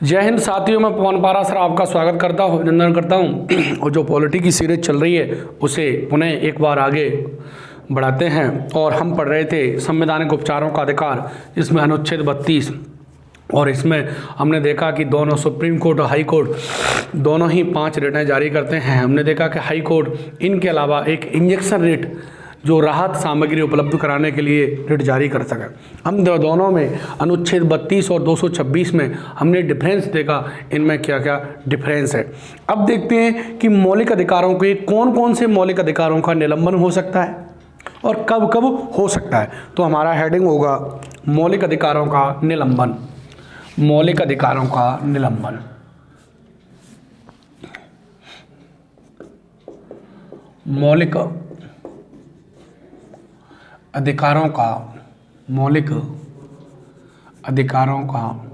जय हिंद साथियों, मैं पवन पारा सर आपका स्वागत करता हूँ, अभिनंदन करता हूँ। और जो पॉलिटी की सीरीज चल रही है उसे पुनः एक बार आगे बढ़ाते हैं। और हम पढ़ रहे थे संवैधानिक उपचारों का अधिकार, इसमें अनुच्छेद 32। और इसमें हमने देखा कि दोनों सुप्रीम कोर्ट और हाई कोर्ट दोनों ही 5 रिटें जारी करते हैं। हमने देखा कि हाई कोर्ट इनके अलावा एक इंजेक्शन रिट जो राहत सामग्री उपलब्ध कराने के लिए रिट जारी कर सके। हम दोनों में अनुच्छेद 32 और 226 में हमने डिफरेंस देखा, इनमें क्या क्या डिफरेंस है। अब देखते हैं कि मौलिक अधिकारों के कौन कौन से मौलिक अधिकारों का निलंबन हो सकता है और कब कब हो सकता है। तो हमारा हेडिंग होगा मौलिक अधिकारों का निलंबन। मौलिक अधिकारों का निलंबन। मौलिक अधिकारों का मौलिक अधिकारों का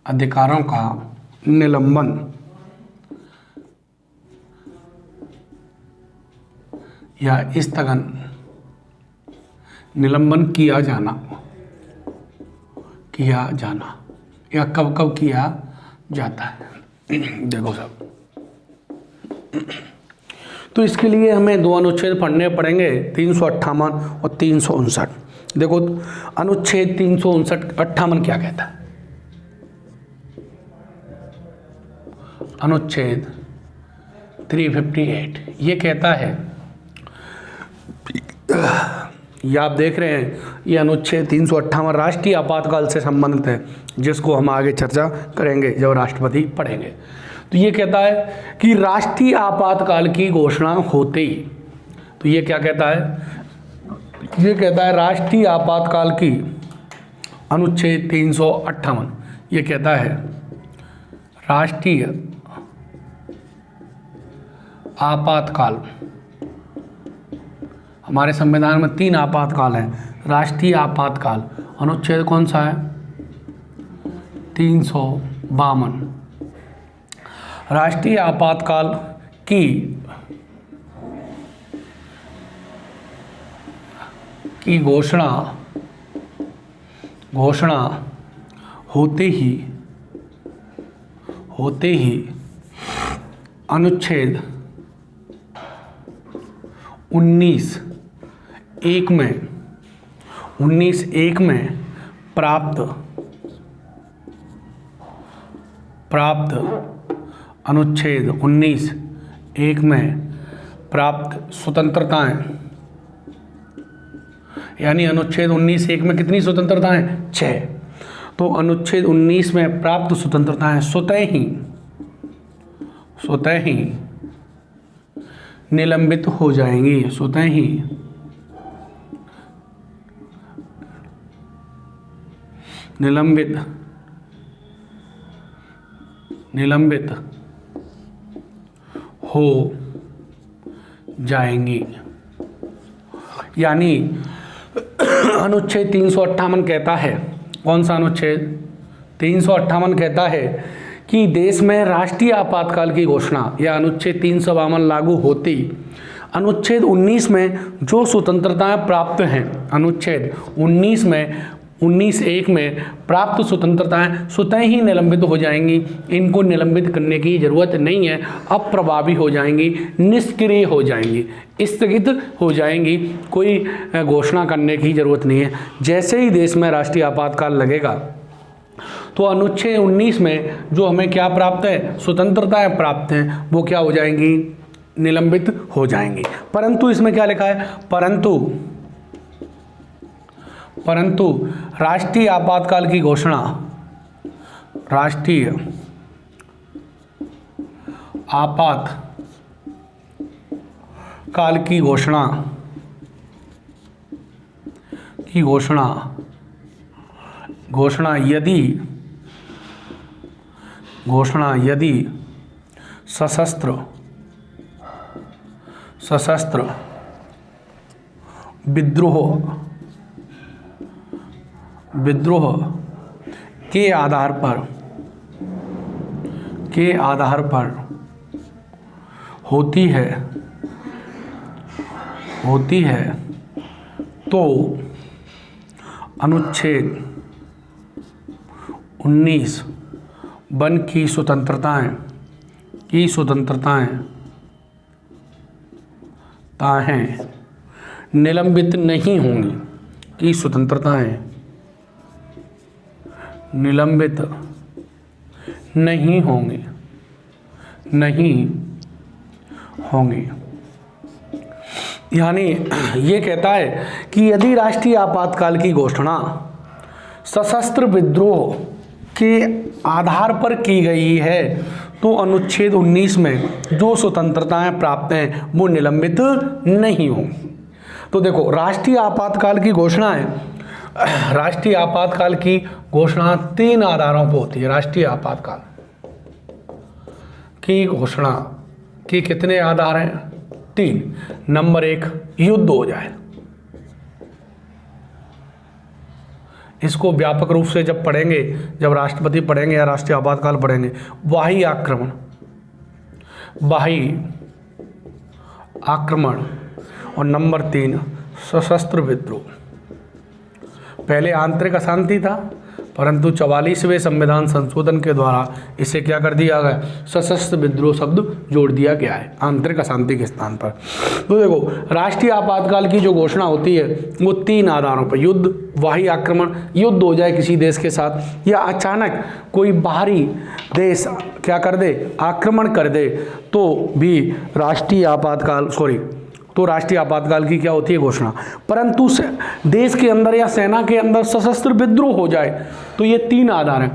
अधिकारों का निलंबन या स्थगन निलंबन किया जाना या कब कब किया जाता है। देखो साहब, तो इसके लिए हमें 2 अनुच्छेद पढ़ने पड़ेंगे, 358 और 359। देखो अनुच्छेद 358 क्या कहता है। अनुच्छेद 358 ये कहता है, ये आप देख रहे हैं, ये अनुच्छेद 358 राष्ट्रीय आपातकाल से संबंधित है, जिसको हम आगे चर्चा करेंगे जब राष्ट्रपति पढ़ेंगे। तो ये कहता है कि राष्ट्रीय आपातकाल की घोषणा होते ही, तो ये क्या कहता है, ये कहता है राष्ट्रीय आपातकाल की, अनुच्छेद 358 ये कहता है राष्ट्रीय आपातकाल। हमारे संविधान में 3 आपातकाल हैं। राष्ट्रीय आपातकाल अनुच्छेद कौन सा है, 352। राष्ट्रीय आपातकाल की घोषणा होते ही अनुच्छेद 19(1) में प्राप्त अनुच्छेद 19(1) में प्राप्त स्वतंत्रताएं, यानी अनुच्छेद 19(1) में कितनी स्वतंत्रताएं, 6। तो अनुच्छेद 19 में प्राप्त स्वतंत्रताएं स्वतः ही निलंबित हो जाएंगी, स्वतः ही निलंबित हो जाएंगी। यानी अनुच्छेद 358 कहता है, कौन सा अनुच्छेद, 358 कहता है कि देश में राष्ट्रीय आपातकाल की घोषणा या अनुच्छेद 352 लागू होती अनुच्छेद 19 में जो स्वतंत्रताएं प्राप्त हैं, अनुच्छेद 19(1) में प्राप्त स्वतंत्रताएं स्वतः ही निलंबित हो जाएंगी। इनको निलंबित करने की जरूरत नहीं है, अप्रभावी हो जाएंगी, निष्क्रिय हो जाएंगी, स्थगित हो जाएंगी, कोई घोषणा करने की जरूरत नहीं है। जैसे ही देश में राष्ट्रीय आपातकाल लगेगा तो अनुच्छेद 19 में जो हमें क्या प्राप्त है, स्वतंत्रताएं प्राप्त हैं, वो क्या हो जाएंगी, निलंबित हो जाएंगी। परंतु इसमें क्या लिखा है, परंतु राष्ट्रीय आपातकाल की घोषणा, राष्ट्रीय आपातकाल की घोषणा यदि सशस्त्र विद्रोह के आधार पर होती है तो अनुच्छेद 19 वन की स्वतंत्रताएं निलंबित नहीं होंगी, की स्वतंत्रताएं निलंबित नहीं होंगी। यानी ये कहता है कि यदि राष्ट्रीय आपातकाल की घोषणा सशस्त्र विद्रोह के आधार पर की गई है तो अनुच्छेद 19 में जो स्वतंत्रताएं प्राप्त हैं वो निलंबित नहीं होंगी। तो देखो, राष्ट्रीय आपातकाल की घोषणा 3 आधारों पर होती है। राष्ट्रीय आपातकाल की घोषणा के कितने आधार हैं? 3। नंबर 1, युद्ध हो जाए। इसको व्यापक रूप से जब पढ़ेंगे, जब राष्ट्रपति पढ़ेंगे या राष्ट्रीय आपातकाल पढ़ेंगे, बाह्य आक्रमण और नंबर 3 सशस्त्र विद्रोह। पहले आंतरिक अशांति था, परंतु 44वें संविधान संशोधन के द्वारा इसे क्या कर दिया गया? सशस्त्र विद्रोह शब्द जोड़ दिया गया है आंतरिक अशांति के स्थान पर। तो देखो, राष्ट्रीय आपातकाल की जो घोषणा होती है वो 3 आधारों पर, युद्ध, बाह्य आक्रमण, युद्ध हो जाए किसी देश के साथ, या अचानक कोई बाहरी देश क्या कर दे? आक्रमण कर दे, तो भी राष्ट्रीय आपातकाल की क्या होती है? घोषणा। परंतु देश के अंदर या सेना के अंदर सशस्त्र विद्रोह हो जाए तो ये 3 आधार हैं।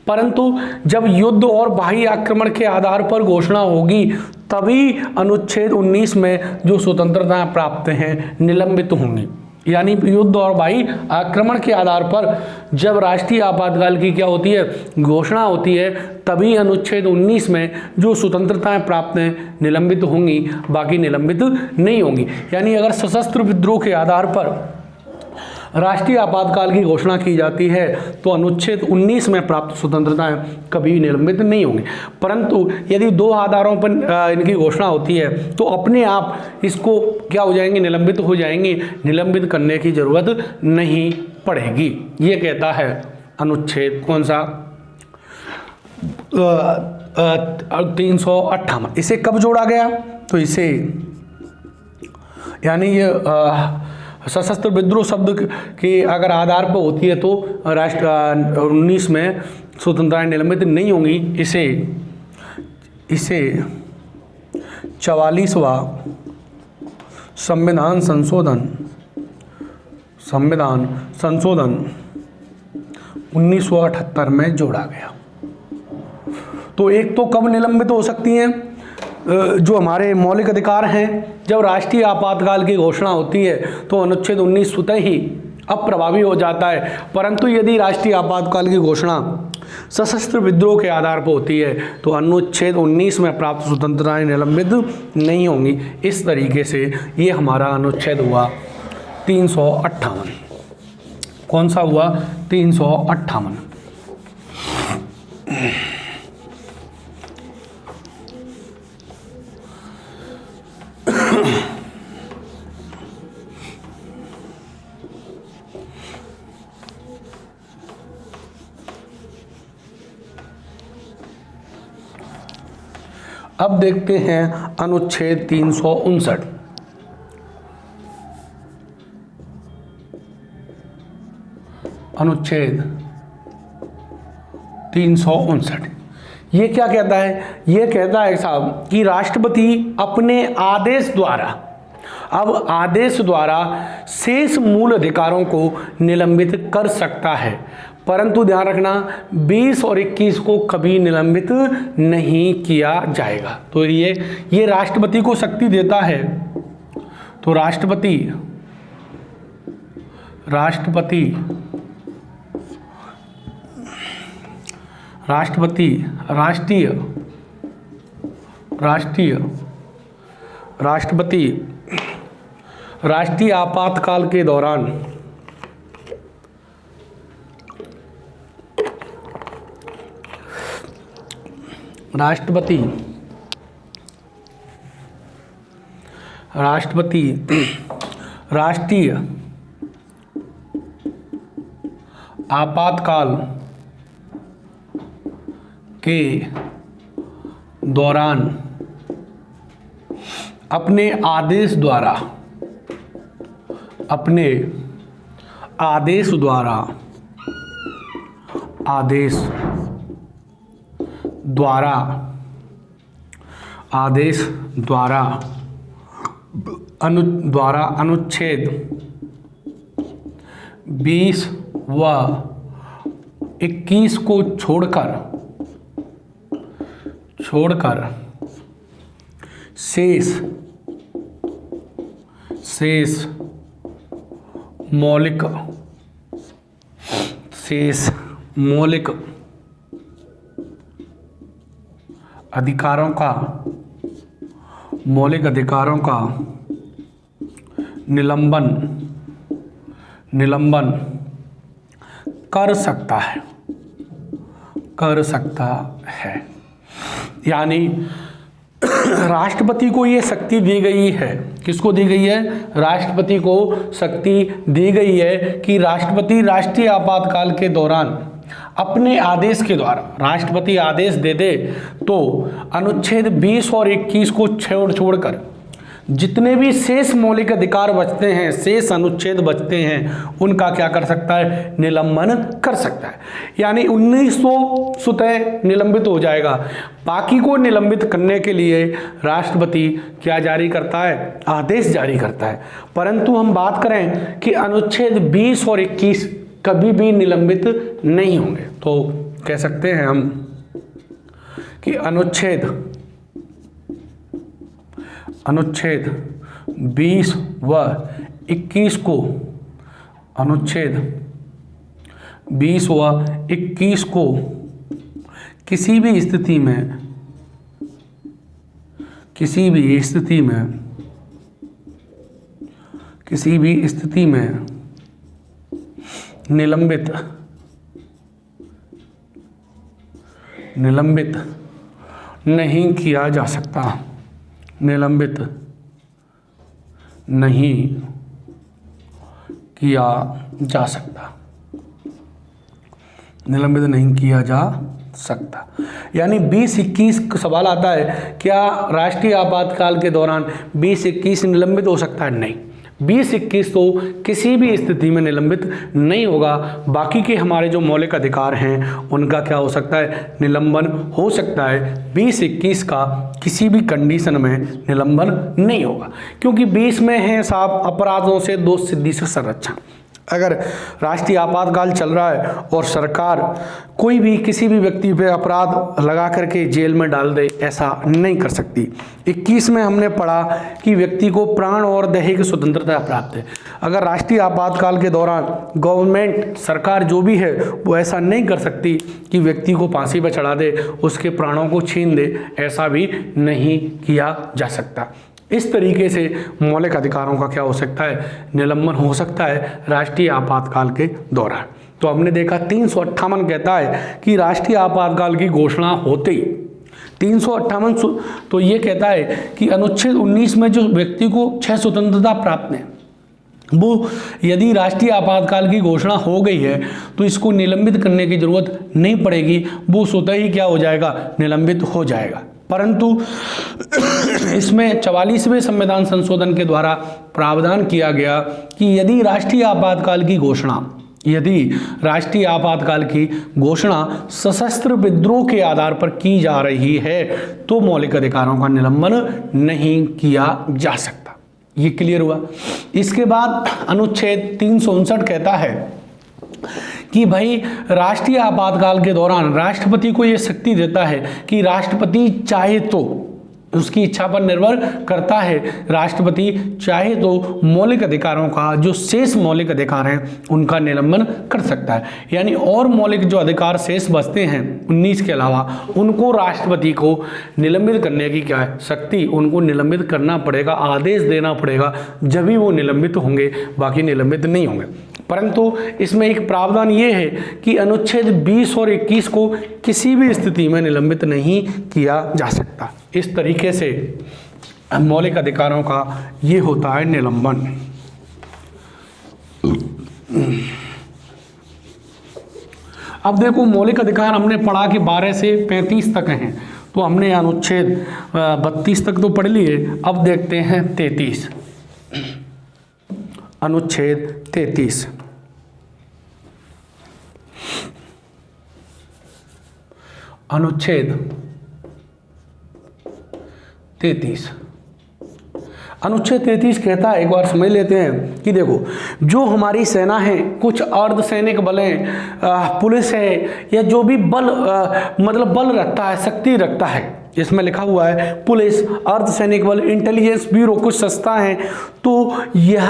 परंतु जब युद्ध और बाह्य आक्रमण के आधार पर घोषणा होगी तभी अनुच्छेद 19 में जो स्वतंत्रताएं प्राप्त हैं निलंबित होंगी। यानी युद्ध और बाह्य आक्रमण के आधार पर जब राष्ट्रीय आपातकाल की क्या होती है? घोषणा होती है, तभी अनुच्छेद 19 में जो स्वतंत्रताएं प्राप्त हैं निलंबित होंगी, बाकी निलंबित नहीं होंगी। यानी अगर सशस्त्र विद्रोह के आधार पर राष्ट्रीय आपातकाल की घोषणा की जाती है तो अनुच्छेद 19 में प्राप्त स्वतंत्रताएं कभी निलंबित नहीं होंगी। परंतु यदि 2 आधारों पर इनकी घोषणा होती है तो अपने आप इसको क्या हो जाएंगे? निलंबित हो जाएंगे, निलंबित करने की जरूरत नहीं पड़ेगी। ये कहता है अनुच्छेद कौन सा? 358। इसे कब जोड़ा गया? तो इसे यानी ये सशस्त्र विद्रोह शब्द के अगर आधार पर होती है तो राष्ट्र 19 में स्वतंत्रताएं निलंबित नहीं होंगी। इसे 44वां संविधान संशोधन 1978 में जोड़ा गया। तो एक तो कब निलंबित हो सकती हैं? जो हमारे मौलिक अधिकार हैं, जब राष्ट्रीय आपातकाल की घोषणा होती है तो अनुच्छेद 19 स्वतः ही अप्रभावी हो जाता है। परंतु यदि राष्ट्रीय आपातकाल की घोषणा सशस्त्र विद्रोह के आधार पर होती है तो अनुच्छेद 19 में प्राप्त स्वतंत्रताएं निलंबित नहीं होंगी। इस तरीके से ये हमारा अनुच्छेद हुआ 358। कौन सा हुआ? 358। अब देखते हैं अनुच्छेद 359। अनुच्छेद 359 ये क्या कहता है? ये कहता है साहब कि राष्ट्रपति अपने आदेश द्वारा शेष मूल अधिकारों को निलंबित कर सकता है, परंतु ध्यान रखना 20 और 21 को कभी निलंबित नहीं किया जाएगा। तो ये राष्ट्रपति को शक्ति देता है। तो राष्ट्रपति राष्ट्रीय आपातकाल के दौरान राष्ट्रपति राष्ट्रीय आपातकाल के दौरान अपने आदेश द्वारा अनुच्छेद 20 व 21 को छोड़कर शेष मौलिक अधिकारों का निलंबन कर सकता है। यानी राष्ट्रपति को ये शक्ति दी गई है। किसको दी गई है? राष्ट्रपति को शक्ति दी गई है कि राष्ट्रपति राष्ट्रीय आपातकाल के दौरान अपने आदेश के द्वारा, राष्ट्रपति आदेश दे दे तो अनुच्छेद 20 और 21 को छोड़कर जितने भी शेष मौलिक अधिकार बचते हैं, शेष अनुच्छेद बचते हैं, उनका क्या कर सकता है? निलंबन कर सकता है। यानी 1900 स्वतः निलंबित हो जाएगा। बाकी को निलंबित करने के लिए राष्ट्रपति क्या जारी करता है? आदेश जारी करता है। परंतु हम बात करें कि अनुच्छेद 20 और 21 कभी भी निलंबित नहीं होंगे, तो कह सकते हैं हम कि अनुच्छेद 20 व 21 को किसी भी स्थिति में निलंबित नहीं किया जा सकता। निलंबित नहीं किया जा सकता। यानी 20-21 का सवाल आता है, क्या राष्ट्रीय आपातकाल के दौरान 20-21 निलंबित हो सकता है? नहीं, 20-21 तो किसी भी स्थिति में निलंबित नहीं होगा। बाकी के हमारे जो मौलिक अधिकार हैं उनका क्या हो सकता है? निलंबन हो सकता है। 20-21 का किसी भी कंडीशन में निलंबन नहीं होगा, क्योंकि 20 में है साहब अपराधों से दोष सिद्धि से संरक्षण। अगर राष्ट्रीय आपातकाल चल रहा है और सरकार कोई भी किसी भी व्यक्ति पे अपराध लगा करके जेल में डाल दे, ऐसा नहीं कर सकती। 21 में हमने पढ़ा कि व्यक्ति को प्राण और दैहिक स्वतंत्रता प्राप्त है। अगर राष्ट्रीय आपातकाल के दौरान गवर्नमेंट, सरकार जो भी है, वो ऐसा नहीं कर सकती कि व्यक्ति को फांसी पर चढ़ा दे, उसके प्राणों को छीन दे, ऐसा भी नहीं किया जा सकता। इस तरीके से मौलिक अधिकारों का क्या हो सकता है? निलंबन हो सकता है राष्ट्रीय आपातकाल के दौरान। तो हमने देखा 358 कहता है कि राष्ट्रीय आपातकाल की घोषणा होते ही 358 तो ये कहता है कि अनुच्छेद 19 में जो व्यक्ति को 6 स्वतंत्रता प्राप्त है, वो यदि राष्ट्रीय आपातकाल की घोषणा हो गई है तो इसको निलंबित करने की जरूरत नहीं पड़ेगी, वो स्वतः ही क्या हो जाएगा? निलंबित हो जाएगा। परंतु इसमें 44वें संविधान संशोधन के द्वारा प्रावधान किया गया कि यदि राष्ट्रीय आपातकाल की घोषणा सशस्त्र विद्रोह के आधार पर की जा रही है तो मौलिक अधिकारों का निलंबन नहीं किया जा सकता। ये क्लियर हुआ। इसके बाद अनुच्छेद 359 कहता है कि भाई राष्ट्रीय आपातकाल के दौरान राष्ट्रपति को यह शक्ति देता है कि राष्ट्रपति चाहे तो, उसकी इच्छा पर निर्भर करता है, राष्ट्रपति चाहे तो मौलिक अधिकारों का, जो शेष मौलिक अधिकार हैं, उनका निलंबन कर सकता है। यानी और मौलिक जो अधिकार शेष बचते हैं 19 के अलावा, उनको राष्ट्रपति को निलंबित करने की क्या है? शक्ति। उनको निलंबित करना पड़ेगा, आदेश देना पड़ेगा, जब भी वो निलंबित होंगे, बाकी निलंबित नहीं होंगे। परंतु इसमें एक प्रावधान ये है कि अनुच्छेद 20 और 21 को किसी भी स्थिति में निलंबित नहीं किया जा सकता। इस तरीके से मौलिक अधिकारों का ये होता है निलंबन। अब देखो मौलिक अधिकार हमने पढ़ा कि 12 से 35 तक हैं, तो हमने अनुच्छेद 32 तक तो पढ़ लिए। अब देखते हैं 33, अनुच्छेद 33। अनुच्छेद 33, अनुच्छेद 33 कहता है, एक बार समझ लेते हैं कि देखो जो हमारी सेना है, कुछ अर्धसैनिक बल हैं, पुलिस है, या जो भी बल मतलब बल रखता है, शक्ति रखता है, इसमें लिखा हुआ है पुलिस, अर्धसैनिक बल, इंटेलिजेंस ब्यूरो, कुछ संस्था हैं, तो यह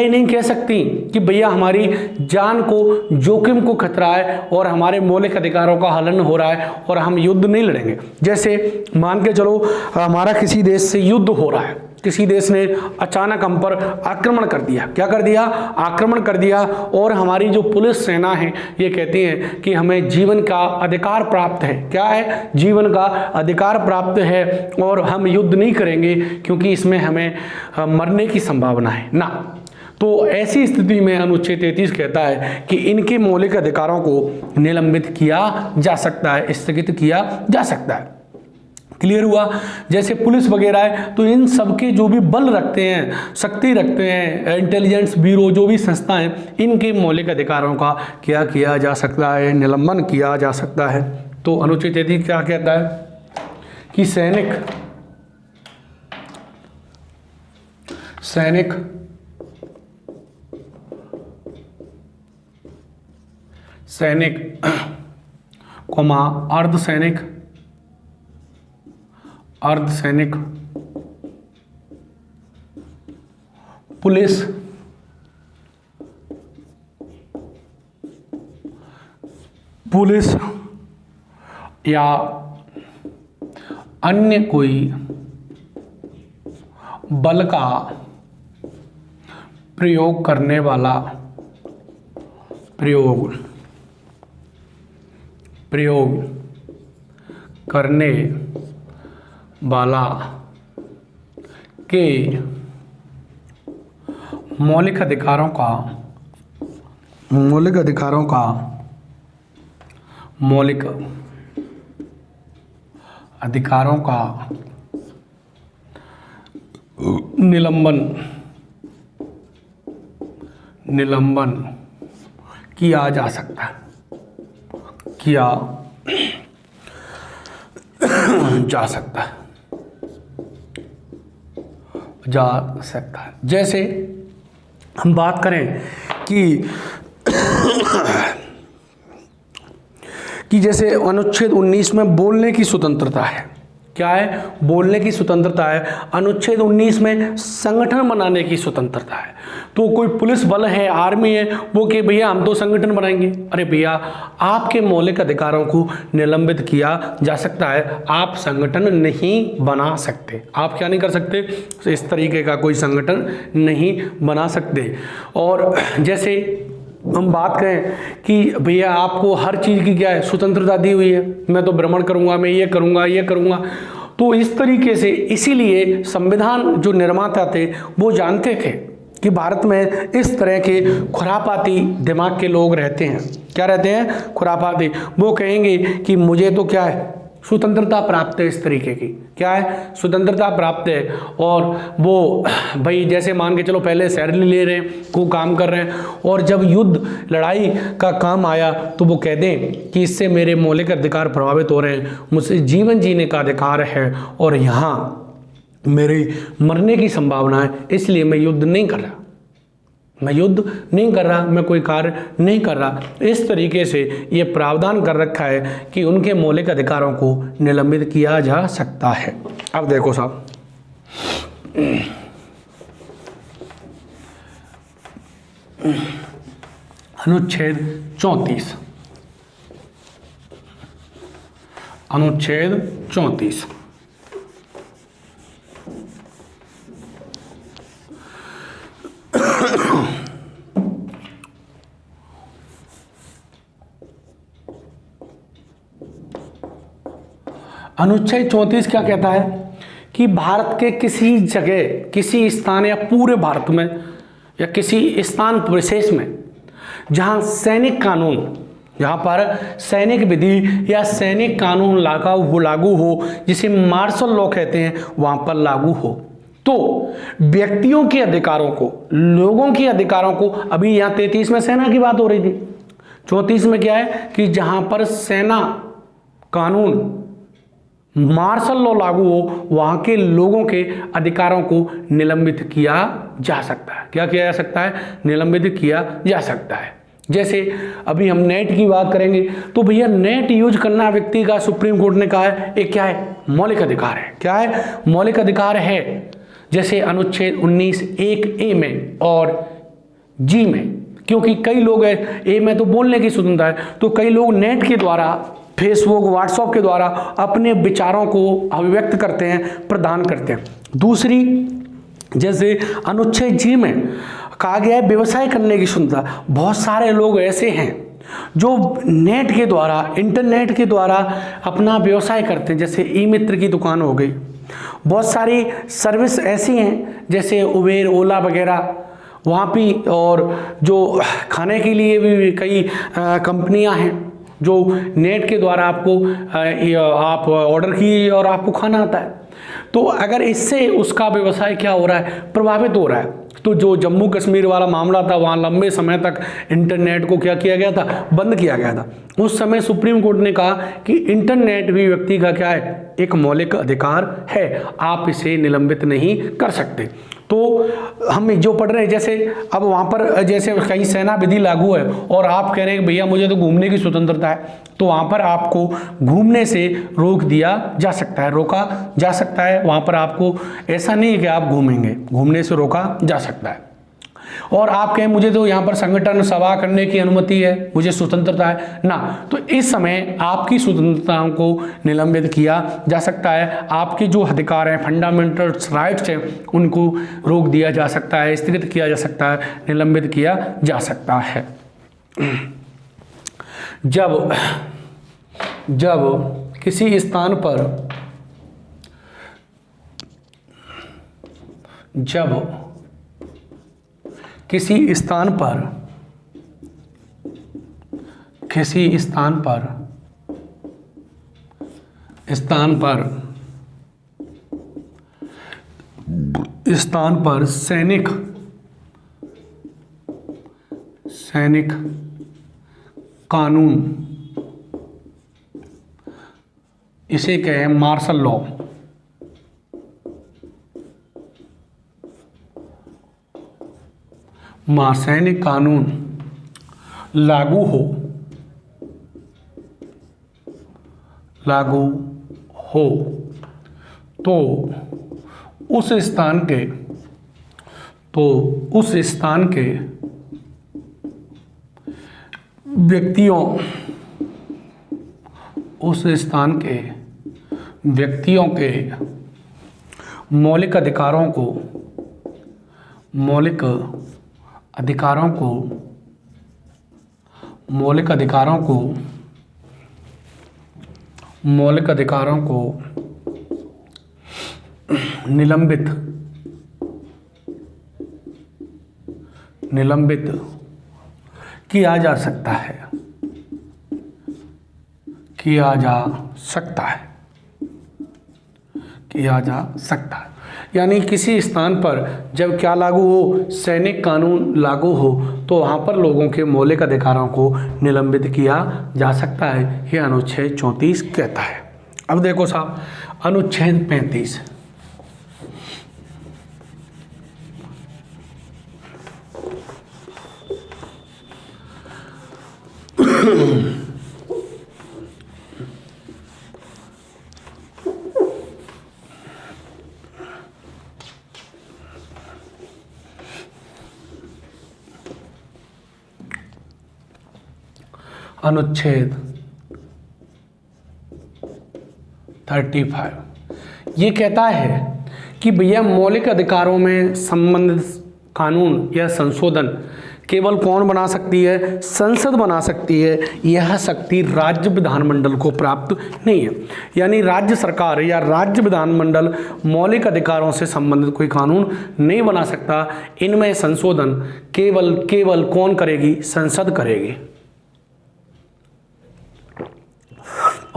नहीं कह सकती कि भैया हमारी जान को, जोखिम को खतरा है और हमारे मौलिक अधिकारों का हनन हो रहा है और हम युद्ध नहीं लड़ेंगे। जैसे मान के चलो हमारा किसी देश से युद्ध हो रहा है, किसी देश ने अचानक हम पर आक्रमण कर दिया, क्या कर दिया, आक्रमण कर दिया, और हमारी जो पुलिस सेना है ये कहती है कि हमें जीवन का अधिकार प्राप्त है, क्या है, जीवन का अधिकार प्राप्त है और हम युद्ध नहीं करेंगे क्योंकि इसमें हमें मरने की संभावना है ना। तो ऐसी स्थिति में अनुच्छेद 33 कहता है कि इनके मौलिक अधिकारों को निलंबित किया जा सकता है, स्थगित किया जा सकता है। क्लियर हुआ। जैसे पुलिस वगैरह है, तो इन सबके जो भी बल रखते हैं, शक्ति रखते हैं, इंटेलिजेंस ब्यूरो, जो भी संस्था है, इनके मौलिक अधिकारों का क्या किया जा सकता है, निलंबन किया जा सकता है। तो अनुच्छेद 33 क्या कहता है कि सैनिक कोमा अर्धसैनिक पुलिस या अन्य कोई बल का प्रयोग करने वाला के मौलिक अधिकारों का निलंबन किया जा सकता है, जा सकता है। जैसे हम बात करें कि जैसे अनुच्छेद 19 में बोलने की स्वतंत्रता है, क्या है, बोलने की स्वतंत्रता है। अनुच्छेद 19 में संगठन बनाने की स्वतंत्रता है। तो कोई पुलिस बल है, आर्मी है, वो कि भैया हम तो संगठन बनाएंगे, अरे भैया आपके मौलिक अधिकारों को निलंबित किया जा सकता है, आप संगठन नहीं बना सकते, आप क्या नहीं कर सकते, इस तरीके का कोई संगठन नहीं बना सकते। और जैसे हम बात करें कि भैया आपको हर चीज़ की क्या है, स्वतंत्रता दी हुई है, मैं तो भ्रमण करूंगा, मैं ये करूंगा, तो इस तरीके से, इसीलिए संविधान जो निर्माता थे वो जानते थे कि भारत में इस तरह के खुरापाती दिमाग के लोग रहते हैं। क्या रहते हैं, खुरापाती। वो कहेंगे कि मुझे तो क्या है, स्वतंत्रता प्राप्त है, इस तरीके की क्या है, स्वतंत्रता प्राप्त है। और वो भाई जैसे मान के चलो पहले सैलरी ले रहे हैं, को काम कर रहे हैं, और जब युद्ध लड़ाई का काम आया तो वो कह दें कि इससे मेरे मौलिक अधिकार प्रभावित हो रहे हैं, मुझसे जीवन जीने का अधिकार है और यहाँ मेरी मरने की संभावना है, इसलिए मैं युद्ध नहीं कर रहा, मैं कोई कार्य नहीं कर रहा। इस तरीके से ये प्रावधान कर रखा है कि उनके मौलिक अधिकारों को निलंबित किया जा सकता है। अब देखो साहब, अनुच्छेद 34, अनुच्छेद 34 अनुच्छेद 34 क्या कहता है कि भारत के किसी जगह, किसी स्थान या पूरे भारत में या किसी स्थान विशेष में जहां सैनिक कानून जहाँ पर सैनिक विधि या सैनिक कानून लागू हो, जिसे मार्शल लॉ कहते हैं, वहाँ पर लागू हो। तो व्यक्तियों के अधिकारों को, लोगों के अधिकारों को, अभी यहाँ 33 में सेना की बात हो रही थी, 34 में क्या है कि जहाँ पर सेना कानून मार्शल लॉ लागू हो, वहाँ के लोगों के अधिकारों को निलंबित किया जा सकता है। क्या किया जा सकता है? निलंबित किया जा सकता है। जैसे अभी हम नेट की बात करेंगे तो भैया नेट यूज करना व्यक्ति का सुप्रीम कोर्ट ने कहा है एक क्या है? मौलिक अधिकार है। क्या है? मौलिक अधिकार है। जैसे अनुच्छेद 19(1)(a) में और जी में, क्योंकि कई लोग ए में तो बोलने की स्वतंत्रता है, तो कई लोग नेट के द्वारा, फेसबुक, व्हाट्सएप के द्वारा अपने विचारों को अभिव्यक्त करते हैं, प्रदान करते हैं। दूसरी, जैसे अनुच्छेद जी में कहा गया है व्यवसाय करने की स्वतंत्रता। बहुत सारे लोग ऐसे हैं जो नेट के द्वारा, इंटरनेट के द्वारा अपना व्यवसाय करते हैं, जैसे ई मित्र की दुकान हो गई। बहुत सारी सर्विस ऐसी हैं जैसे उबेर, ओला वगैरह, वहाँ भी, और जो खाने के लिए भी कई कंपनियां हैं जो नेट के द्वारा आपको आप ऑर्डर की और आपको खाना आता है। तो अगर इससे उसका व्यवसाय क्या हो रहा है? प्रभावित हो रहा है। तो जो जम्मू कश्मीर वाला मामला था, वहाँ लंबे समय तक इंटरनेट को क्या किया गया था? बंद किया गया था। उस समय सुप्रीम कोर्ट ने कहा कि इंटरनेट भी व्यक्ति का क्या है? एक मौलिक अधिकार है, आप इसे निलंबित नहीं कर सकते। तो हम जो पढ़ रहे हैं, जैसे अब वहाँ पर जैसे कहीं सेना विधि लागू है और आप कह रहे हैं भैया मुझे तो घूमने की स्वतंत्रता है, तो वहाँ पर आपको घूमने से रोक दिया जा सकता है, रोका जा सकता है। वहाँ पर आपको ऐसा नहीं है कि आप घूमेंगे, घूमने से रोका जा सकता है। और आप कहें मुझे तो यहाँ पर संगठन सभा करने की अनुमति है, मुझे स्वतंत्रता है ना, तो इस समय आपकी स्वतंत्रताओं को निलंबित किया जा सकता है। आपके जो अधिकार हैं, फंडामेंटल राइट्स हैं, उनको रोक दिया जा सकता है, स्थगित किया जा सकता है, निलंबित किया जा सकता है। जब किसी स्थान पर किसी स्थान पर सैनिक कानून, इसे कहें मार्शल लॉ, सैनिक कानून लागू हो तो उस स्थान के व्यक्तियों के मौलिक अधिकारों को निलंबित किया जा सकता है। यानी किसी स्थान पर जब क्या लागू हो? सैनिक कानून लागू हो, तो वहाँ पर लोगों के मौलिक अधिकारों को निलंबित किया जा सकता है। यह अनुच्छेद 34 कहता है। अब देखो साहब, अनुच्छेद 35। अनुच्छेद 35 ये कहता है कि भैया मौलिक अधिकारों में संबंधित कानून या संशोधन केवल कौन बना सकती है? संसद बना सकती है। यह शक्ति राज्य विधानमंडल को प्राप्त नहीं है। यानी राज्य सरकार या राज्य विधानमंडल मौलिक अधिकारों से संबंधित कोई कानून नहीं बना सकता। इनमें संशोधन केवल कौन करेगी? संसद करेगी।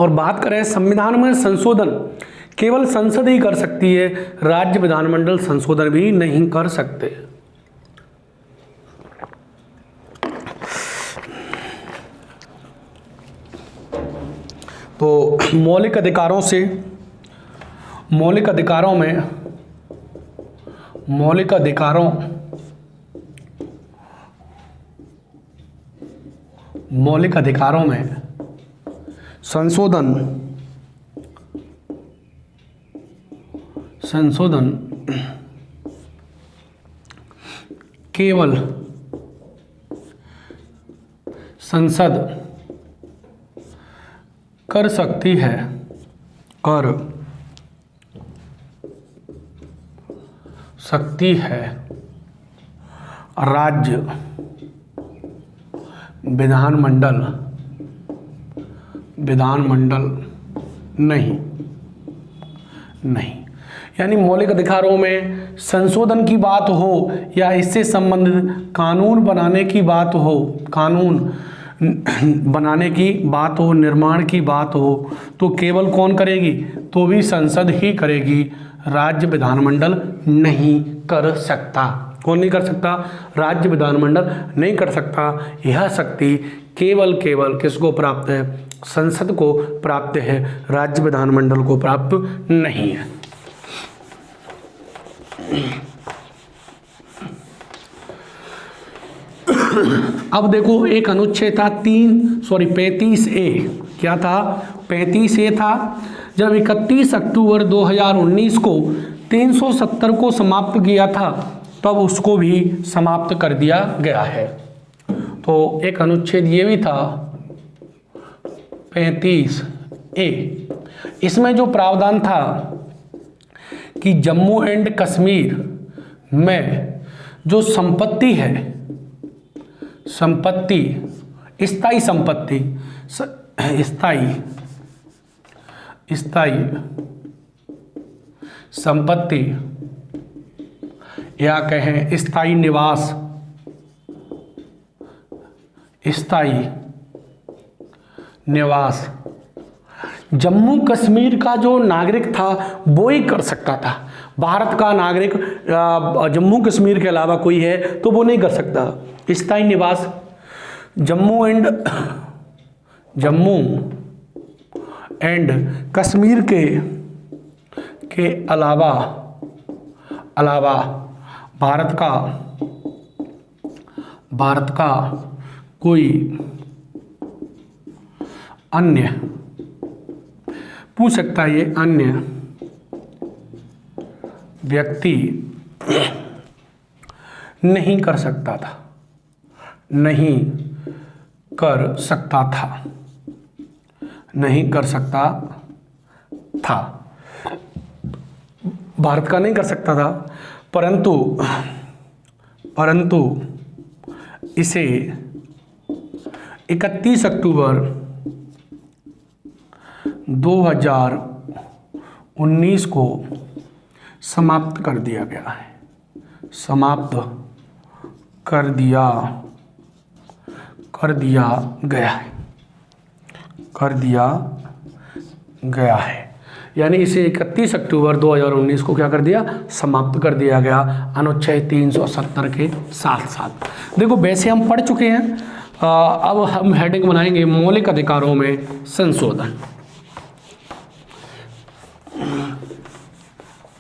और बात करें संविधान में संशोधन केवल संसद ही कर सकती है, राज्य विधानमंडल संशोधन भी नहीं कर सकते। तो मौलिक अधिकारों में संशोधन केवल संसद कर सकती है, राज्य विधानमंडल नहीं। यानी मौलिक अधिकारों में संशोधन की बात हो या इससे संबंधित कानून बनाने की बात हो, निर्माण की बात हो, तो केवल कौन करेगी? तो भी संसद ही करेगी, राज्य विधानमंडल नहीं कर सकता। कौन नहीं कर सकता? राज्य विधानमंडल नहीं कर सकता। यह शक्ति केवल किसको प्राप्त है? संसद को प्राप्त है, राज्य विधानमंडल को प्राप्त नहीं है। अब देखो एक अनुच्छेद था 35A। क्या था? 35A था। जब 31 अक्टूबर 2019 को 370 को समाप्त किया था, तब उसको भी समाप्त कर दिया गया है। तो एक अनुच्छेद ये भी था 35A। इसमें जो प्रावधान था कि जम्मू एंड कश्मीर में जो संपत्ति है, स्थायी संपत्ति या कहें स्थायी निवास जम्मू कश्मीर का जो नागरिक था वो ही कर सकता था। भारत का नागरिक जम्मू कश्मीर के अलावा कोई है तो वो नहीं कर सकता। स्थायी निवास जम्मू एंड कश्मीर के अलावा भारत का कोई अन्य पूछ सकता है, ये अन्य व्यक्ति नहीं कर सकता था। भारत का नहीं कर सकता था, परंतु इसे 31 अक्टूबर 2019 को समाप्त कर दिया गया है। यानी इसे 31 अक्टूबर 2019 को क्या कर दिया? समाप्त कर दिया गया, अनुच्छेद 370 के साथ। देखो वैसे हम पढ़ चुके हैं, अब हम हेडिंग बनाएंगे मौलिक अधिकारों में संशोधन।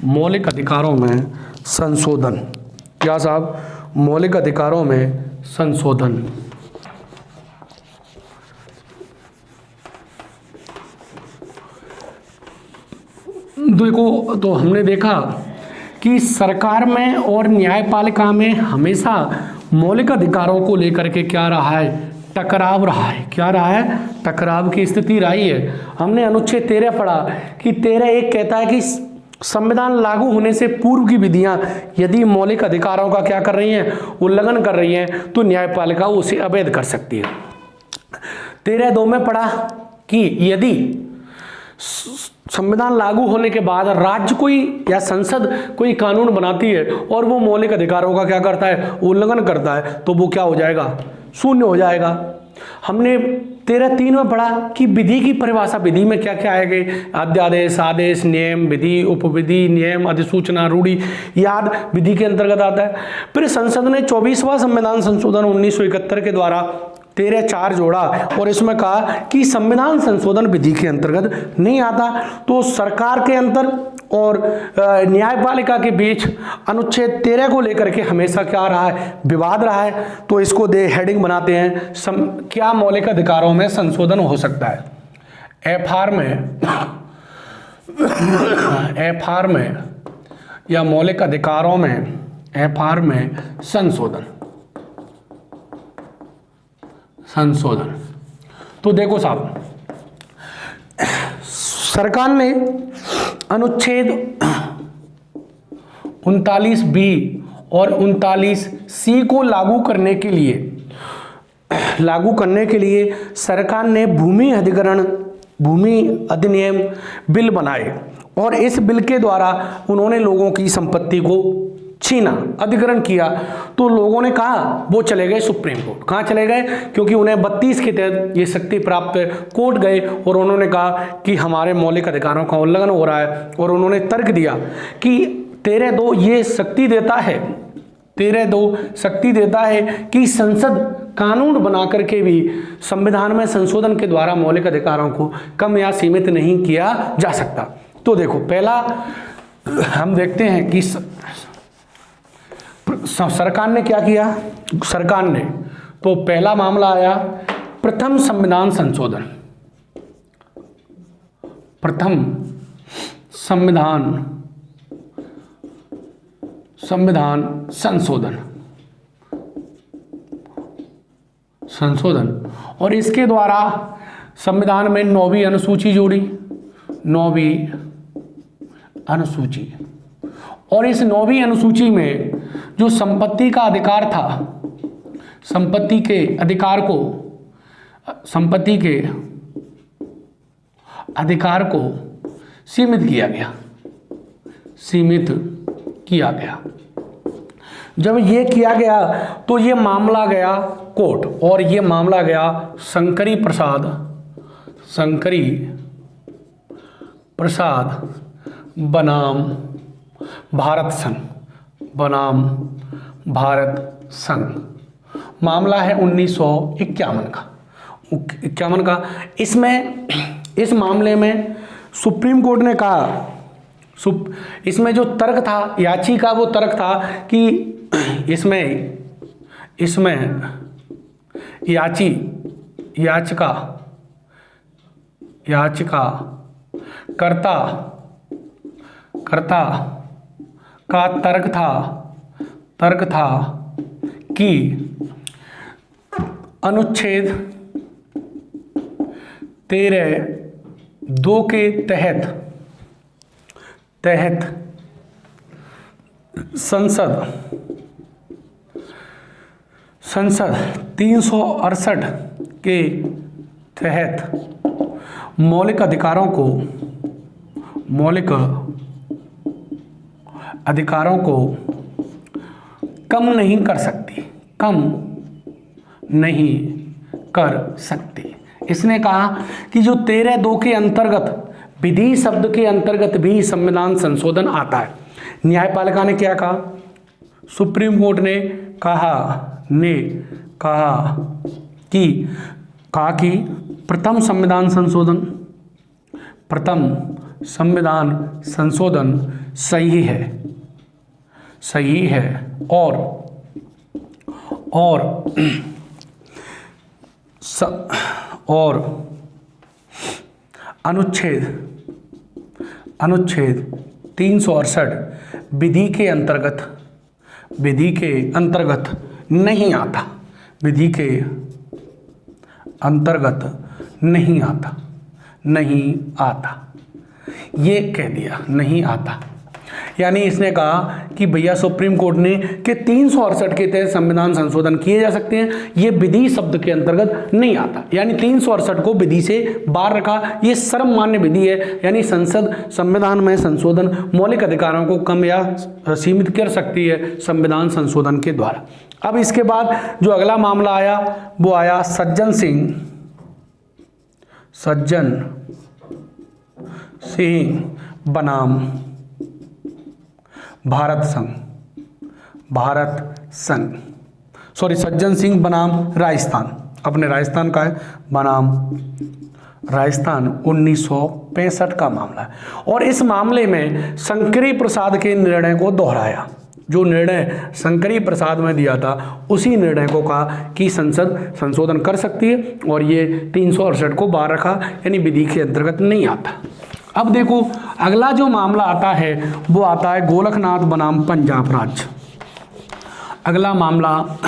मौलिक अधिकारों में संशोधन। क्या साहब? मौलिक अधिकारों में संशोधन। देखो तो हमने देखा कि सरकार में और न्यायपालिका में हमेशा मौलिक अधिकारों को लेकर के क्या रहा है? टकराव रहा है। क्या रहा है? टकराव की स्थिति रही है। हमने अनुच्छेद 13 पढ़ा कि 13(1) कहता है कि संविधान लागू होने से पूर्व की विधियां यदि मौलिक अधिकारों का क्या कर रही हैं? उल्लंघन कर रही हैं, तो न्यायपालिका उसे अवैध कर सकती है। 13(2) में पढ़ा कि यदि संविधान लागू होने के बाद राज्य कोई या संसद कोई कानून बनाती है और वो मौलिक अधिकारों का क्या करता है? उल्लंघन करता है, तो वो क्या हो जाएगा? शून्य हो जाएगा। हमने 13(3) में पढ़ा कि विधि की परिभाषा, विधि में क्या क्या आएगा, अध्यादेश, आदेश, नियम, विधि, उपविधि, नियम, अधिसूचना, रूढ़ि, याद विधि के अंतर्गत आता है। फिर संसद ने 24वां संविधान संशोधन 1971 के द्वारा 13(4) जोड़ा और इसमें कहा कि संविधान संशोधन विधि के अंतर्गत नहीं आता। तो सरकार के अंतर और न्यायपालिका के बीच अनुच्छेद 13 को लेकर के हमेशा क्या रहा है, विवाद रहा है। तो इसको दे हेडिंग बनाते हैं, क्या मौलिक अधिकारों में संशोधन हो सकता है। एफआर में या मौलिक अधिकारों में एफआर में संशोधन। तो देखो साहब, सरकार ने अनुच्छेद 39(b) और 39(c) को लागू करने के लिए सरकार ने भूमि अधिनियम बिल बनाए और इस बिल के द्वारा उन्होंने लोगों की संपत्ति को छीना, अधिग्रहण किया। तो लोगों ने कहा वो चले गए सुप्रीम कोर्ट। कहाँ चले गए? क्योंकि उन्हें 32 के तहत ये शक्ति प्राप्त है। कोर्ट गए और उन्होंने कहा कि हमारे मौलिक अधिकारों का उल्लंघन हो रहा है और उन्होंने तर्क दिया कि 13(2) ये शक्ति देता है, 13(2) शक्ति देता है कि संसद कानून बना करके भी संविधान में संशोधन के द्वारा मौलिक अधिकारों को कम या सीमित नहीं किया जा सकता। तो देखो, पहला हम देखते हैं कि सरकार ने क्या किया। सरकार ने तो पहला मामला आया प्रथम संविधान संशोधन। प्रथम संविधान संशोधन और इसके द्वारा संविधान में 9वीं अनुसूची जोड़ी, 9वीं अनुसूची। और इस 9वीं अनुसूची में जो संपत्ति का अधिकार था, संपत्ति के अधिकार को सीमित किया गया। जब ये किया गया तो ये मामला गया कोर्ट और ये मामला गया शंकरी प्रसाद बनाम भारत संघ। मामला है 1951 का। इस मामले में सुप्रीम कोर्ट ने कहा, इसमें जो तर्क था याचिका, वो तर्क था कि इसमें याचिका कर्ता का तर्क था कि अनुच्छेद 13(2) के तहत संसद 368 के तहत मौलिक अधिकारों को कम नहीं कर सकती। इसने कहा कि जो 13(2) के अंतर्गत, विधि शब्द के अंतर्गत भी संविधान संशोधन आता है। न्यायपालिका ने क्या कहा? सुप्रीम कोर्ट ने कहा कि प्रथम संविधान संशोधन सही है और अनुच्छेद 368 विधि के अंतर्गत नहीं आता। ये कह दिया, नहीं आता। यानी इसने कहा कि भैया सुप्रीम कोर्ट ने कि 368 के तहत संविधान संशोधन किए जा सकते हैं, ये विधि शब्द के अंतर्गत नहीं आता। यानी 368 को विधि से बाहर रखा। ये सर्वमान्य विधि है, यानी संसद संविधान में संशोधन मौलिक अधिकारों को कम या सीमित कर सकती है संविधान संशोधन के द्वारा। अब इसके बाद जो अगला मामला आया वो आया सज्जन सज्जन सिंह बनाम भारत संघ, सॉरी सज्जन सिंह बनाम राजस्थान, अपने राजस्थान का है, बनाम राजस्थान 1965 का मामला है। और इस मामले में शंकरी प्रसाद के निर्णय को दोहराया, जो निर्णय शंकरी प्रसाद में दिया था उसी निर्णय को कहा कि संसद संशोधन कर सकती है, और ये 368 को बाहर रखा, यानी विधि के अंतर्गत नहीं आता। अब देखो अगला जो मामला आता है वो आता है गोलखनाथ बनाम पंजाब राज्य। अगला मामला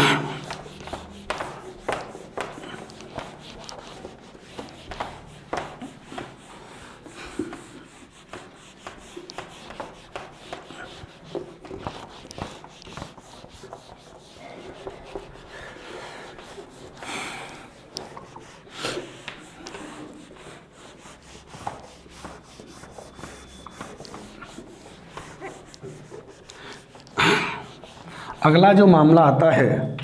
अगला जो मामला आता है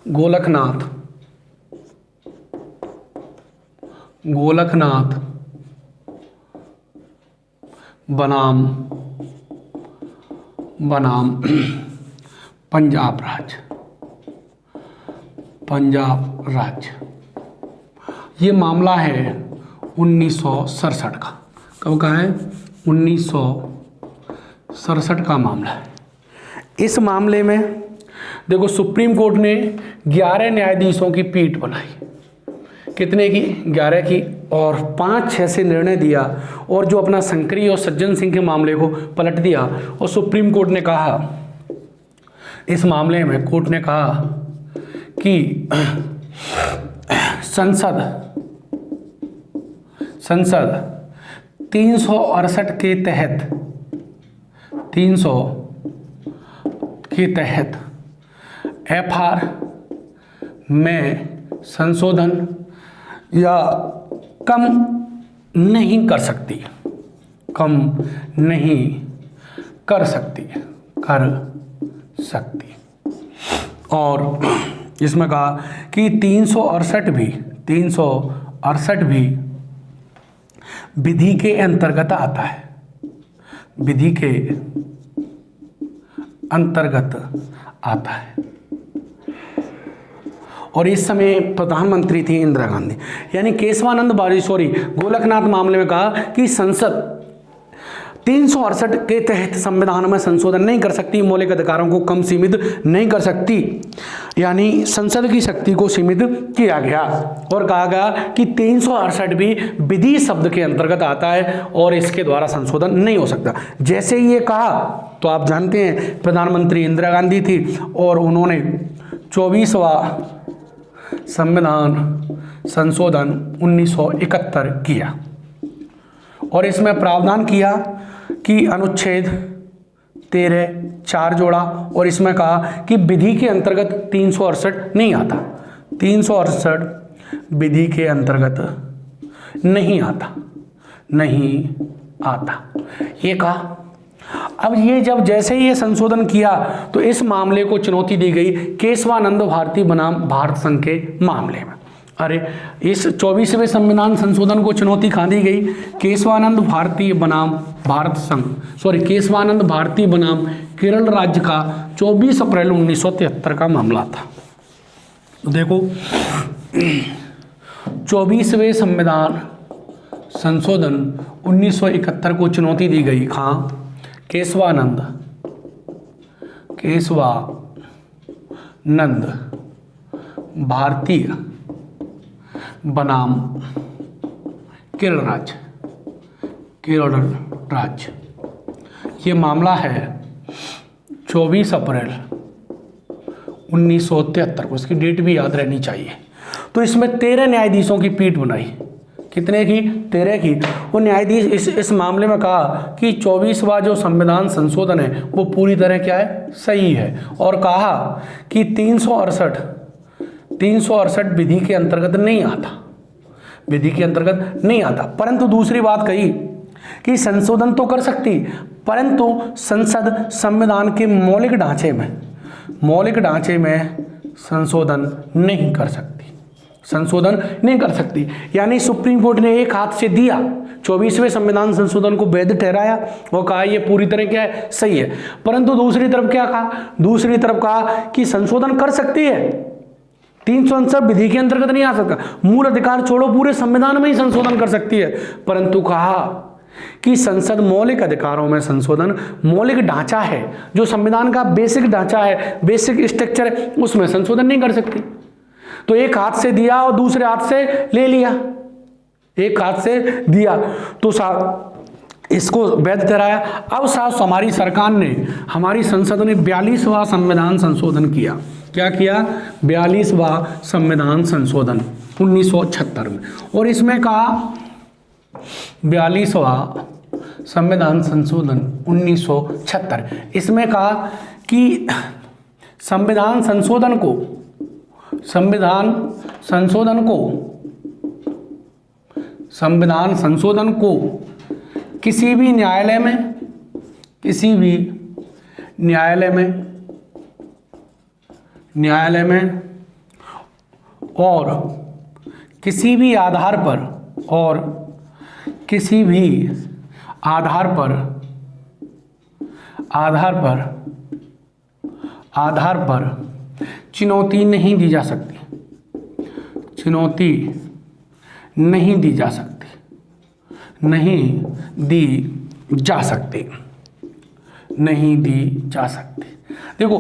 गोलखनाथ बनाम पंजाब राज्य। ये मामला है 1967 का। कब का है? 1967 का मामला है। इस मामले में देखो सुप्रीम कोर्ट ने 11 न्यायाधीशों की पीठ बनाई। कितने की? 11 की, और 5-6 से निर्णय दिया, और जो अपना शंकरी और सज्जन सिंह के मामले को पलट दिया। और सुप्रीम कोर्ट ने कहा, इस मामले में कोर्ट ने कहा कि संसद 368 के तहत FR में संशोधन या कम नहीं कर सकती, कर सकती। और इसमें कहा कि 368 भी विधि के अंतर्गत आता है, विधि के अंतर्गत आता है। और इस समय प्रधानमंत्री थी इंदिरा गांधी, यानी केशवानंद गोलखनाथ मामले में कहा कि संसद 368 के तहत संविधान में संशोधन नहीं कर सकती, मौलिक अधिकारों को कम सीमित नहीं कर सकती, यानी संसद की शक्ति को सीमित किया गया। और कहा गया कि 368 भी विधि शब्द के अंतर्गत आता है और इसके द्वारा संशोधन नहीं हो सकता। जैसे ही ये कहा तो आप जानते हैं प्रधानमंत्री इंदिरा गांधी थी, और उन्होंने 24वां संविधान संशोधन 1971 किया, और इसमें प्रावधान किया कि अनुच्छेद 13 4 जोड़ा, और इसमें कहा कि विधि के अंतर्गत 368 नहीं आता, 368 विधि के अंतर्गत नहीं आता, ये कहा। अब ये जब जैसे ही ये संशोधन किया तो इस मामले को चुनौती दी गई केशवानंद भारती बनाम भारत संघ के मामले में। अरे इस 24वें संविधान संशोधन को चुनौती कहाँ दी गई? केशवानंद भारती बनाम भारत संघ, केशवानंद भारती बनाम केरल राज्य का 24 अप्रैल 1973 का मामला था। तो देखो 24वें संविधान संशोधन 1971 को चुनौती दी गई। कहाँ? केशवानंद भारतीय बनाम केरल राज्य। ये मामला है 24 अप्रैल 1973 को, इसकी डेट भी याद रहनी चाहिए। तो इसमें 13 न्यायाधीशों की पीठ बनाई। कितने की? 13 की। वो न्यायाधीश इस मामले में कहा कि 24वां जो संविधान संशोधन है वो पूरी तरह क्या है? सही है, और कहा कि 368 विधि के अंतर्गत नहीं आता, परंतु दूसरी बात कही कि संशोधन तो कर सकती, परंतु संसद संविधान के मौलिक ढांचे में संशोधन नहीं कर सकती। संशोधन नहीं कर सकती। यानी सुप्रीम कोर्ट ने एक हाथ से दिया, 24वें संविधान संशोधन को वैध ठहराया और कहा ये पूरी तरह क्या है, सही है। परंतु दूसरी तरफ क्या कहा, दूसरी तरफ कहा कि संशोधन कर सकती है, 369 विधि के अंतर्गत नहीं आ सकता, मूल अधिकार छोड़ो पूरे संविधान में ही संशोधन कर सकती है। परंतु कहा कि संसद मौलिक अधिकारों में संशोधन, मौलिक ढांचा है जो संविधान का बेसिक ढांचा है, बेसिक स्ट्रक्चर है, उसमें संशोधन नहीं कर सकती। तो एक हाथ से दिया और दूसरे हाथ से ले लिया, एक हाथ से दिया तो इसको वैध ठहराया। अब साहब हमारी सरकार ने, हमारी संसद ने 42वां संविधान संशोधन किया। क्या किया, 42वां संविधान संशोधन 1976 में। और इसमें कहा 42वां संविधान संशोधन 1976, इसमें कहा कि संविधान संशोधन किसी भी न्यायालय में और किसी भी आधार पर चुनौती नहीं दी जा सकती। देखो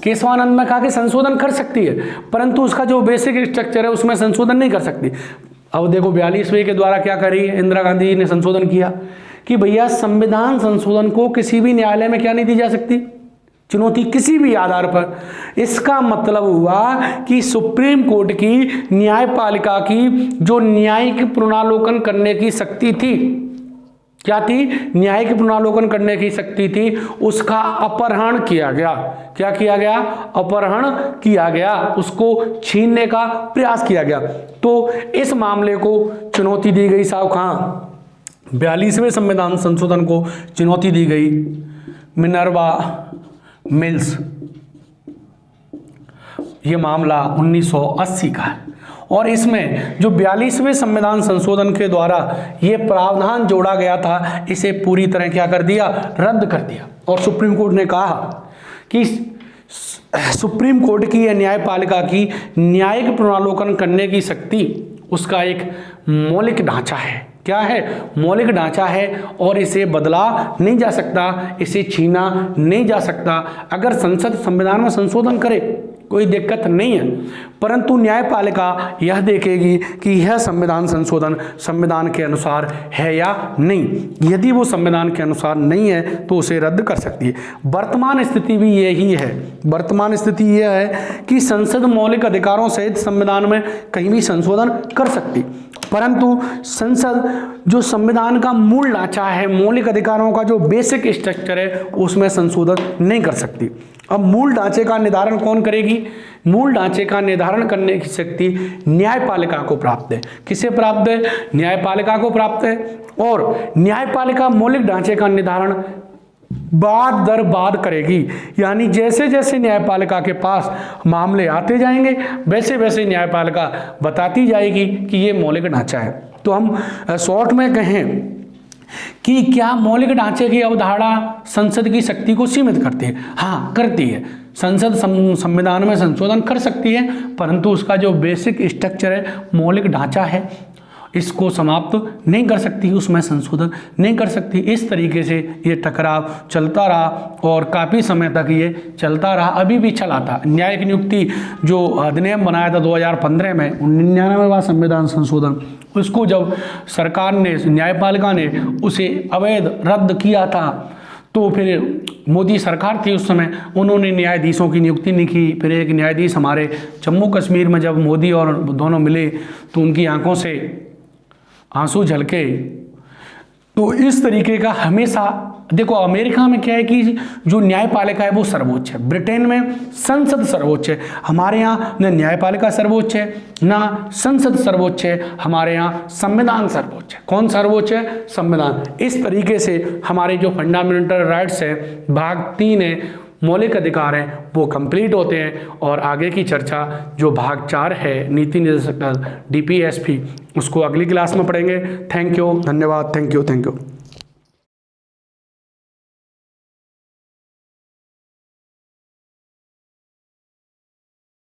केशवानंद में कहा कि संशोधन कर सकती है, परंतु उसका जो बेसिक स्ट्रक्चर है उसमें संशोधन नहीं कर सकती। अब देखो 42वें के द्वारा क्या करी इंदिरा गांधी ने संशोधन किया कि भैया संविधान संशोधन को किसी भी न्यायालय में क्या नहीं दी जा सकती, चुनौती किसी भी आधार पर। इसका मतलब हुआ कि सुप्रीम कोर्ट की न्यायपालिका की जो न्यायिक पुनरावलोकन करने की शक्ति थी, क्या थी, न्यायिक पुनरावलोकन करने की शक्ति थी, उसका अपहरण किया गया। क्या किया गया, अपहरण किया गया, उसको छीनने का प्रयास किया गया। तो इस मामले को चुनौती दी गई साहब, कहाँ, 42वें संविधान संशोधन को चुनौती दी गई मिनर्वा मिल्स। ये मामला 1980 का है और इसमें जो 42वें संविधान संशोधन के द्वारा ये प्रावधान जोड़ा गया था, इसे पूरी तरह क्या कर दिया, रद्द कर दिया। और सुप्रीम कोर्ट ने कहा कि सुप्रीम कोर्ट की या न्यायपालिका की न्यायिक पुनरावलोकन करने की शक्ति उसका एक मौलिक ढांचा है। क्या है, मौलिक ढांचा है और इसे बदला नहीं जा सकता, इसे छीना नहीं जा सकता। अगर संसद संविधान में संशोधन करे कोई दिक्कत नहीं है, परंतु न्यायपालिका यह देखेगी कि यह संविधान संशोधन संविधान के अनुसार है या नहीं। यदि वो संविधान के अनुसार नहीं है तो उसे रद्द कर सकती है। वर्तमान स्थिति भी यही है, वर्तमान स्थिति यह है कि संसद मौलिक अधिकारों सहित संविधान में कहीं भी संशोधन कर सकती, परंतु संसद जो संविधान का मूल ढांचा है, मौलिक अधिकारों का जो बेसिक स्ट्रक्चर है, उसमें संशोधन नहीं कर सकती। अब मूल ढांचे का निर्धारण कौन करेगी, मूल ढांचे का निर्धारण करने की शक्ति न्यायपालिका को प्राप्त है। किसे प्राप्त है, न्यायपालिका को प्राप्त है। और न्यायपालिका मौलिक ढांचे का निर्धारण बाद दर बाद करेगी, यानी जैसे जैसे न्यायपालिका के पास मामले आते जाएंगे वैसे वैसे न्यायपालिका बताती जाएगी कि ये मौलिक ढांचा है। तो हम शॉर्ट में कहें कि क्या मौलिक ढांचे की अवधारणा संसद की शक्ति को सीमित करती है? हाँ, करती है। संसद संविधान में संशोधन कर सकती है, परंतु उसका जो बेसिक स्ट्रक्चर है, मौलिक ढांचा है, इसको समाप्त नहीं कर सकती, उसमें संशोधन नहीं कर सकती। इस तरीके से ये टकराव चलता रहा और काफ़ी समय तक ये चलता रहा, अभी भी चला था। न्यायिक नियुक्ति जो अधिनियम बनाया था 2015 में, 99वां संविधान संशोधन, उसको जब सरकार ने, न्यायपालिका ने उसे अवैध रद्द किया था, तो फिर मोदी सरकार थी उस समय, उन्होंने न्यायाधीशों की नियुक्ति नहीं की। फिर एक न्यायाधीश हमारे जम्मू कश्मीर में जब मोदी और दोनों मिले तो उनकी आंखों से आंसू झलके। तो इस तरीके का हमेशा देखो, अमेरिका में क्या है कि जो न्यायपालिका है वो सर्वोच्च है, ब्रिटेन में संसद सर्वोच्च है, हमारे यहाँ न न्यायपालिका सर्वोच्च है ना संसद सर्वोच्च है, हमारे यहाँ संविधान सर्वोच्च है। कौन सर्वोच्च है? संविधान। इस तरीके से हमारे जो फंडामेंटल राइट्स है, भाग 3 है, मौलिक अधिकार हैं वो कंप्लीट होते हैं। और आगे की चर्चा जो भाग 4 है नीति निर्देशक DPSP उसको अगली क्लास में पढ़ेंगे। थैंक यू, धन्यवाद, थैंक यू।